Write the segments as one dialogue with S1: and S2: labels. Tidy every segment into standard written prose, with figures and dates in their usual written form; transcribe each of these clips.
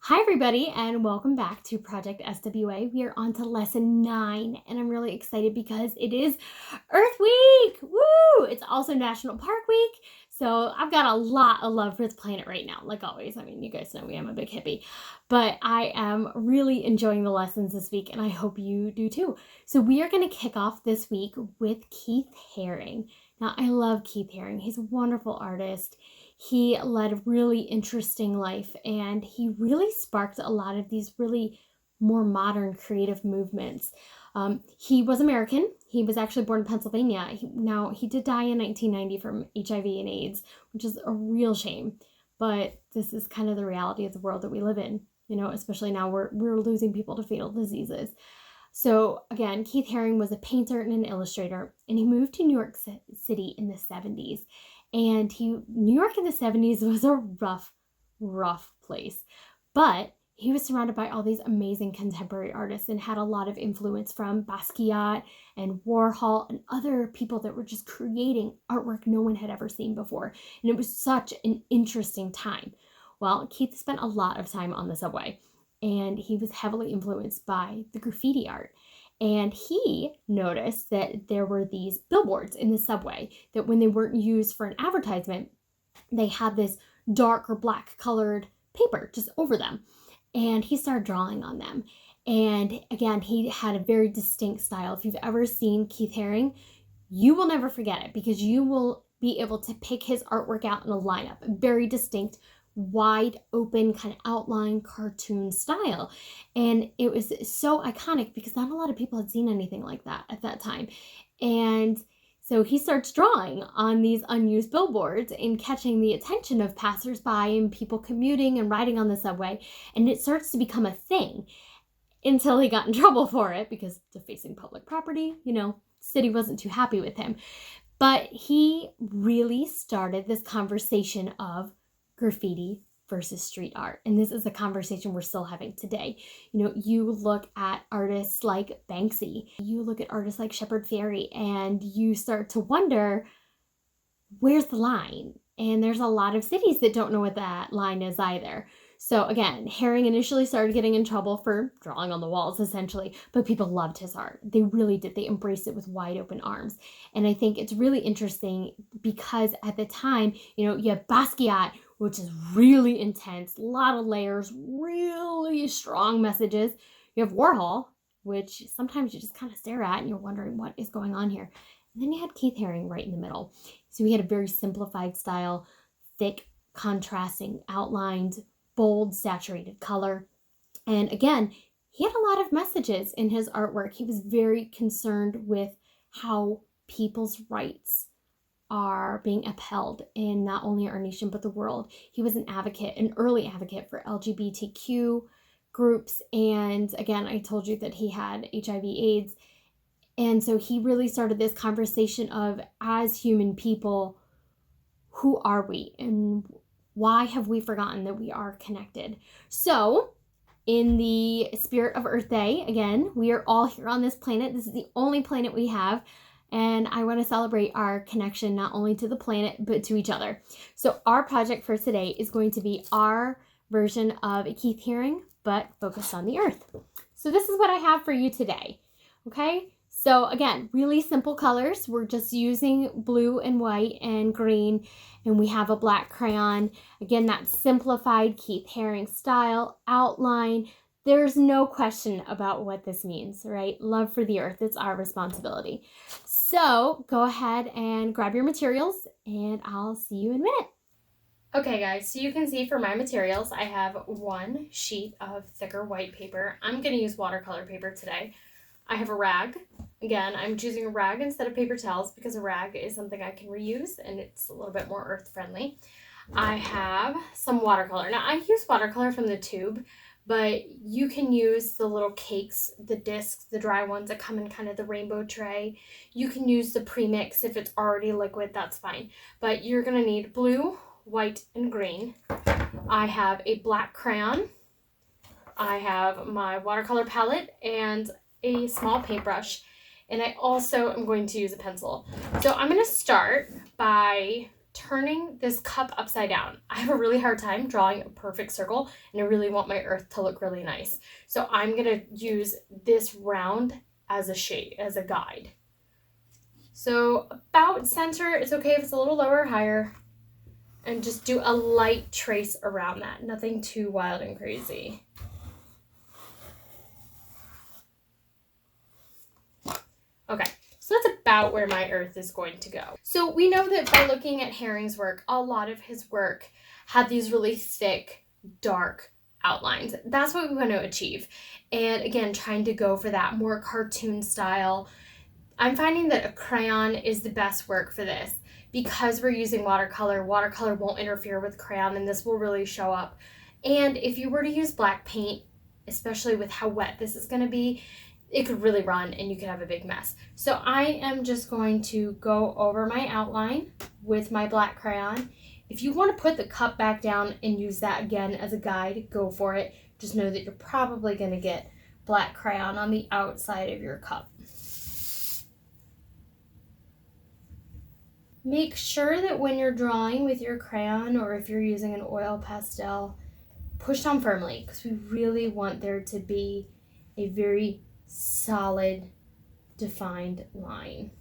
S1: Hi everybody and welcome back to Project SWA. We are on to lesson 9 and I'm really excited because it is Earth Week! Woo! It's also National Park Week. So I've got a lot of love for the planet right now, like always. I mean, you guys know me, I'm a big hippie. But I am really enjoying the lessons this week and I hope you do too. So we are going to kick off this week with Keith Haring. Now, I love Keith Haring. He's a wonderful artist. He led a really interesting life and he really sparked a lot of these really more modern creative movements. He was American. He was actually born in Pennsylvania. He did die in 1990 from HIV and AIDS, which is a real shame. But this is kind of the reality of the world that we live in, especially now we're losing people to fatal diseases. So again, Keith Haring was a painter and an illustrator, and he moved to New York City in the 70s. And New York in the 70s was a rough place. But he was surrounded by all these amazing contemporary artists and had a lot of influence from Basquiat and Warhol and other people that were just creating artwork no one had ever seen before. And it was such an interesting time. Well, Keith spent a lot of time on the subway, and he was heavily influenced by the graffiti art. And he noticed that there were these billboards in the subway that when they weren't used for an advertisement, they had this dark or black colored paper just over them. And he started drawing on them. And again, he had a very distinct style. If you've ever seen Keith Haring, you will never forget it because you will be able to pick his artwork out in a lineup, a very distinct, wide open kind of outline cartoon style. And it was so iconic because not a lot of people had seen anything like that at that time. And so he starts drawing on these unused billboards and catching the attention of passersby and people commuting and riding on the subway. And it starts to become a thing until he got in trouble for it because defacing public property, city wasn't too happy with him. But he really started this conversation of graffiti versus street art. And this is a conversation we're still having today. You look at artists like Banksy, you look at artists like Shepard Fairey, and you start to wonder, where's the line? And there's a lot of cities that don't know what that line is either. So again, Haring initially started getting in trouble for drawing on the walls, essentially, but people loved his art. They really did. They embraced it with wide open arms. And I think it's really interesting because at the time, you have Basquiat, which is really intense, a lot of layers, really strong messages. You have Warhol, which sometimes you just kind of stare at and you're wondering what is going on here. And then you had Keith Haring right in the middle. So he had a very simplified style, thick, contrasting outlines, bold, saturated color. And again, he had a lot of messages in his artwork. He was very concerned with how people's rights are being upheld in not only our nation, but the world. He was an early advocate for LGBTQ groups. And again, I told you that he had HIV/AIDS. And so he really started this conversation of, as human people, who are we? And why have we forgotten that we are connected? So, in the spirit of Earth Day, again, we are all here on this planet. This is the only planet we have. And I want to celebrate our connection not only to the planet, but to each other. So our project for today is going to be our version of Keith Haring, but focused on the Earth. So this is what I have for you today. Okay? So again, really simple colors. We're just using blue and white and green, and we have a black crayon. Again, that simplified Keith Haring style outline. There's no question about what this means, right? Love for the earth. It's our responsibility. So go ahead and grab your materials, and I'll see you in a minute. Okay guys, so you can see for my materials, I have one sheet of thicker white paper. I'm going to use watercolor paper today. I have a rag. Again, I'm choosing a rag instead of paper towels because a rag is something I can reuse and it's a little bit more earth friendly. I have some watercolor. Now I use watercolor from the tube, but you can use the little cakes, the discs, the dry ones that come in kind of the rainbow tray. You can use the premix if it's already liquid, that's fine. But you're gonna need blue, white, and green. I have a black crayon. I have my watercolor palette and a small paintbrush, and I also am going to use a pencil. So I'm going to start by turning this cup upside down. I have a really hard time drawing a perfect circle, and I really want my earth to look really nice. So I'm gonna use this round as a shape, as a guide. So about center, it's okay if it's a little lower or higher, and just do a light trace around that. Nothing too wild and crazy. Okay, so that's about where my earth is going to go. So we know that by looking at Haring's work, a lot of his work had these really thick, dark outlines. That's what we want to achieve. And again, trying to go for that more cartoon style. I'm finding that a crayon is the best work for this. Because we're using watercolor, watercolor won't interfere with crayon, and this will really show up. And if you were to use black paint, especially with how wet this is going to be, it could really run and you could have a big mess. So I am just going to go over my outline with my black crayon. If you want to put the cup back down and use that again as a guide, go for it. Just know that you're probably going to get black crayon on the outside of your cup. Make sure that when you're drawing with your crayon, or if you're using an oil pastel, push down firmly, because we really want there to be a very solid, defined line.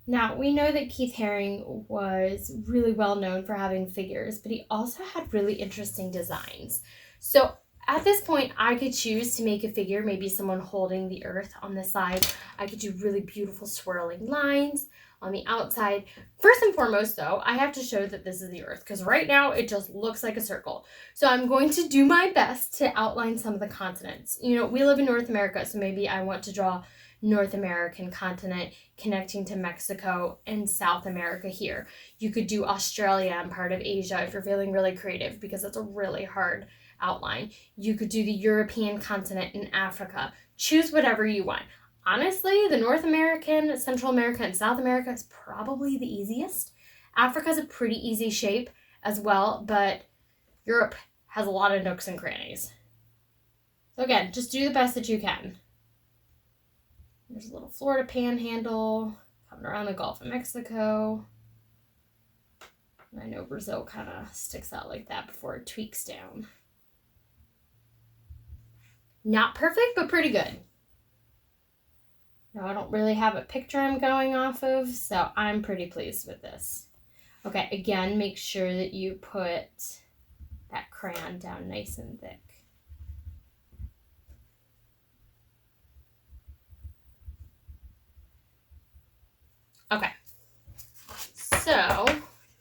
S1: Now, we know that Keith Haring was really well known for having figures, but he also had really interesting designs. So at this point, I could choose to make a figure, maybe someone holding the earth on the side. I could do really beautiful swirling lines on the outside. First and foremost, though, I have to show that this is the earth, because right now it just looks like a circle. So I'm going to do my best to outline some of the continents. You know, we live in North America, so maybe I want to draw North American continent connecting to Mexico and South America here. You could do Australia and part of Asia if you're feeling really creative, because that's a really hard outline. You could do the European continent and Africa. Choose whatever you want. Honestly, the North American, Central America, and South America is probably the easiest. Africa's a pretty easy shape as well, but Europe has a lot of nooks and crannies. So again, just do the best that you can. There's a little Florida panhandle coming around the Gulf of Mexico. And I know Brazil kind of sticks out like that before it tweaks down. Not perfect, but pretty good. Now, I don't really have a picture I'm going off of, so I'm pretty pleased with this. Okay, again, make sure that you put that crayon down nice and thick. Okay, so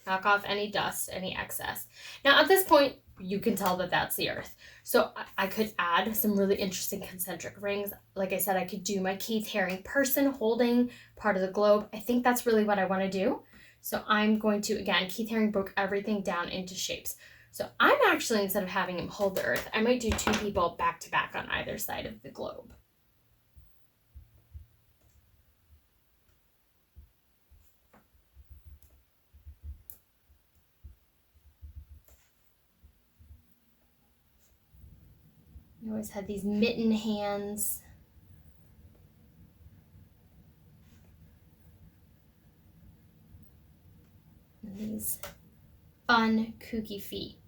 S1: knock off any dust, any excess. Now, at this point, you can tell that that's the earth. So I could add some really interesting concentric rings. Like I said, I could do my Keith Haring person holding part of the globe. I think that's really what I want to do. So I'm going to, again, Keith Haring broke everything down into shapes. So I'm actually, instead of having him hold the earth, I might do two people back to back on either side of the globe. I always had these mitten hands. And these fun, kooky feet.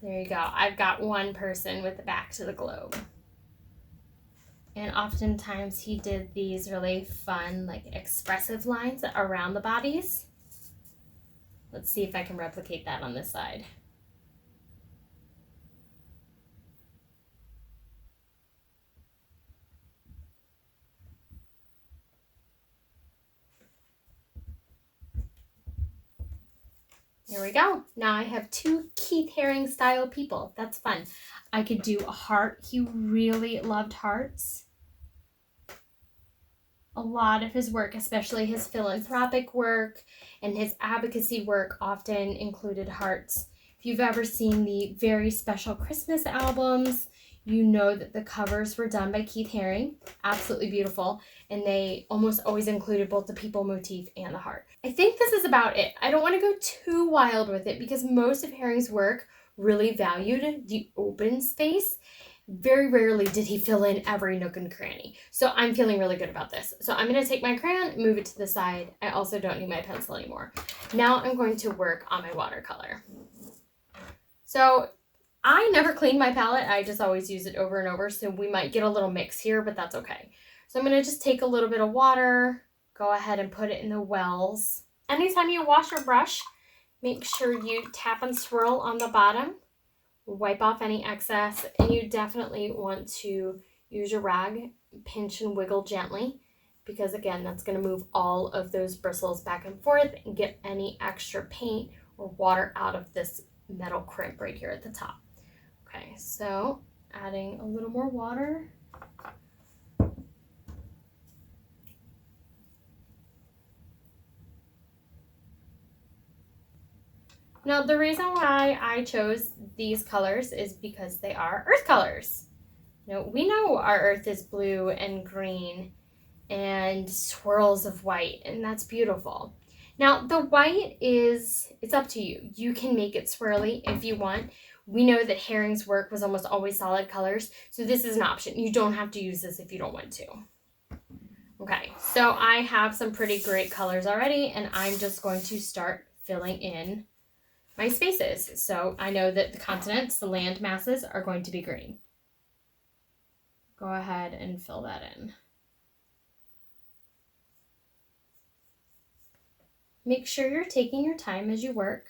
S1: There you go. I've got one person with the back to the globe. And oftentimes he did these really fun, like expressive lines around the bodies. Let's see if I can replicate that on this side. There we go. Now I have two Keith Haring style people. That's fun. I could do a heart. He really loved hearts. A lot of his work, especially his philanthropic work and his advocacy work, often included hearts. If you've ever seen the very special Christmas albums, you know that the covers were done by Keith Haring. Absolutely beautiful. And they almost always included both the people motif and the heart. I think this is about it. I don't want to go too wild with it because most of Haring's work really valued the open space. Very rarely did he fill in every nook and cranny. So I'm feeling really good about this. So I'm going to take my crayon, move it to the side. I also don't need my pencil anymore. Now I'm going to work on my watercolor. So I never clean my palette. I just always use it over and over. So we might get a little mix here, but that's okay. So I'm going to just take a little bit of water, go ahead and put it in the wells. Anytime you wash your brush, make sure you tap and swirl on the bottom. Wipe off any excess, and you definitely want to use your rag, pinch and wiggle gently, because again, that's going to move all of those bristles back and forth and get any extra paint or water out of this metal crimp right here at the top. Okay, so adding a little more water. Now, the reason why I chose these colors is because they are earth colors. We know our earth is blue and green and swirls of white, and that's beautiful. Now, the white it's up to you. You can make it swirly if you want. We know that Haring's work was almost always solid colors, so this is an option. You don't have to use this if you don't want to. Okay, so I have some pretty great colors already, and I'm just going to start filling in my spaces. So I know that the continents, the land masses, are going to be green. Go ahead and fill that in. Make sure you're taking your time as you work.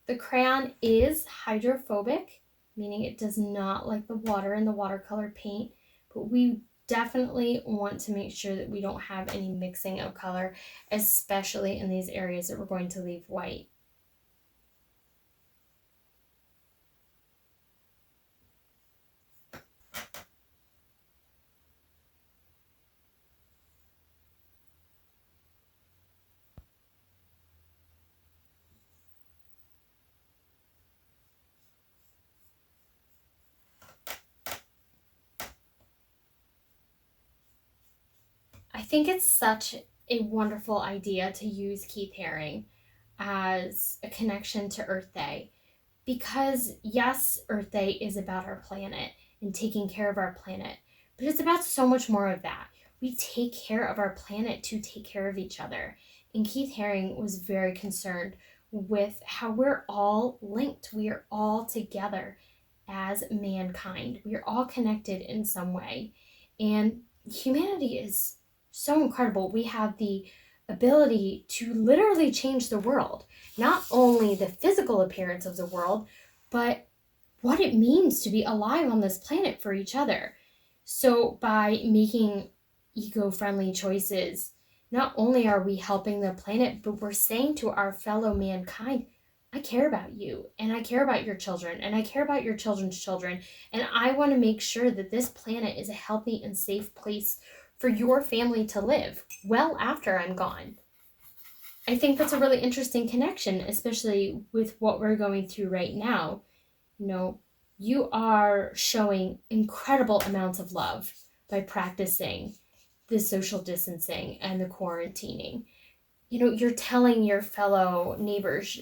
S1: The crayon is hydrophobic, meaning it does not like the water in the watercolor paint, but we definitely want to make sure that we don't have any mixing of color, especially in these areas that we're going to leave white. I think it's such a wonderful idea to use Keith Haring as a connection to Earth Day, because yes, Earth Day is about our planet and taking care of our planet, but it's about so much more of that. We take care of our planet to take care of each other. And Keith Haring was very concerned with how we're all linked. We are all together as mankind. We are all connected in some way. And humanity is so incredible. We have the ability to literally change the world, not only the physical appearance of the world, but what it means to be alive on this planet for each other. So by making eco-friendly choices, not only are we helping the planet, but we're saying to our fellow mankind, I care about you, and I care about your children, and I care about your children's children, and I want to make sure that this planet is a healthy and safe place for your family to live well after I'm gone. I think that's a really interesting connection, especially with what we're going through right now. You are showing incredible amounts of love by practicing the social distancing and the quarantining. You're telling your fellow neighbors,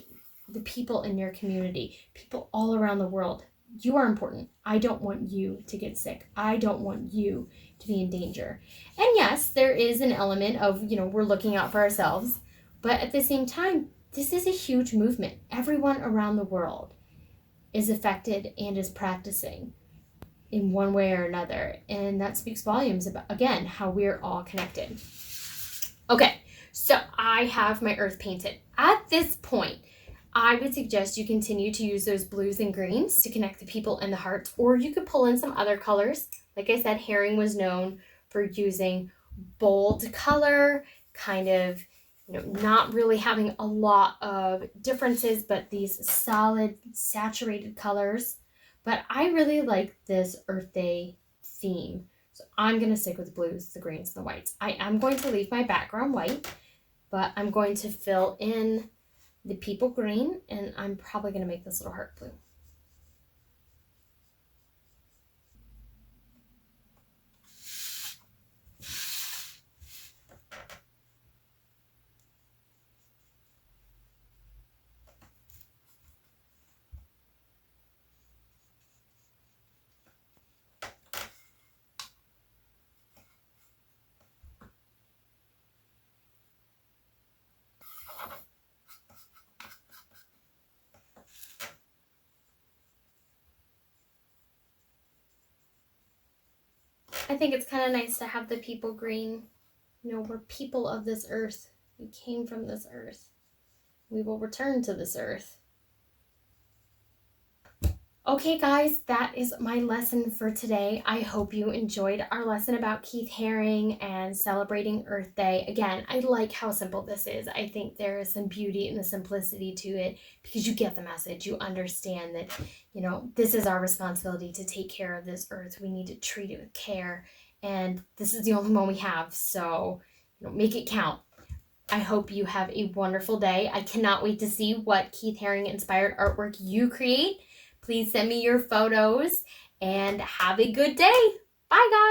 S1: the people in your community, people all around the world, you are important. I don't want you to get sick. I don't want you to be in danger. And yes, there is an element of, we're looking out for ourselves, but at the same time, this is a huge movement. Everyone around the world is affected and is practicing in one way or another. And that speaks volumes about, again, how we're all connected. Okay, so I have my earth painted. At this point, I would suggest you continue to use those blues and greens to connect the people and the hearts, or you could pull in some other colors. Like I said, Haring was known for using bold color, kind of, not really having a lot of differences, but these solid, saturated colors. But I really like this Earth Day theme. So I'm going to stick with the blues, the greens, and the whites. I am going to leave my background white, but I'm going to fill in the people green, and I'm probably going to make this little heart blue. I think it's kind of nice to have the people green. You know, we're people of this earth. We came from this earth. We will return to this earth. Okay, guys, that is my lesson for today. I hope you enjoyed our lesson about Keith Haring and celebrating Earth Day. Again, I like how simple this is. I think there is some beauty in the simplicity to it because you get the message. You understand that, you know, this is our responsibility to take care of this earth. We need to treat it with care. And this is the only one we have. So, you know, make it count. I hope you have a wonderful day. I cannot wait to see what Keith Haring inspired artwork you create. Please send me your photos and have a good day. Bye, guys.